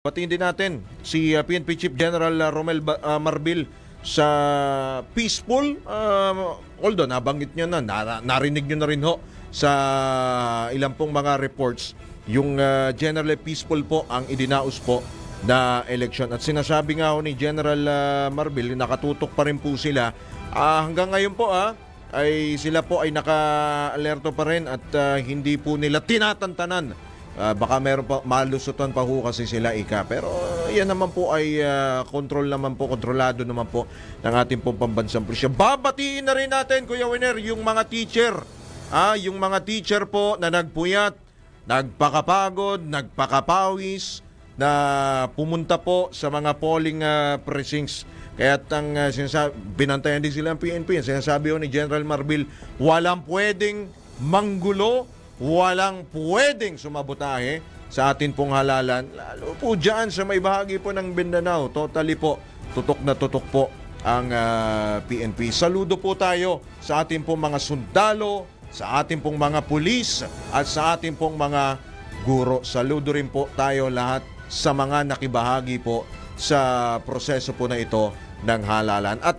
Batiin din natin si PNP Chief General Romel Marbil sa peaceful, although nabanggit nyo na, narinig nyo na rin ho sa ilang pong mga reports, yung generally peaceful po ang idinaos po na election. At sinasabi nga ho ni General Marbil, nakatutok pa rin po sila. Hanggang ngayon po ay sila po ay naka-alerto pa rin at hindi po nila tinatantanan. Baka meron pa, malusutan pa ho kasi sila pero yan naman po ay kontrolado naman po ng ating pong pambansang pulisya. Babatiin na rin natin, Kuya Winer, yung mga teacher. Yung mga teacher po na nagpuyat, nagpakapagod, nagpakapawis, na pumunta po sa mga polling precincts. Kaya binantayan din sila ng PNP. Sinasabi ho ni General Marbil, walang pwedeng manggulo, walang pwedeng sumabotahe sa atin pong halalan. Lalo po dyan sa may bahagi po ng Mindanao. Totally po, tutok na tutok po ang PNP. Saludo po tayo sa ating pong mga sundalo, sa ating pong mga pulis, at sa ating pong mga guro. Saludo rin po tayo lahat sa mga nakibahagi po sa proseso po na ito ng halalan. At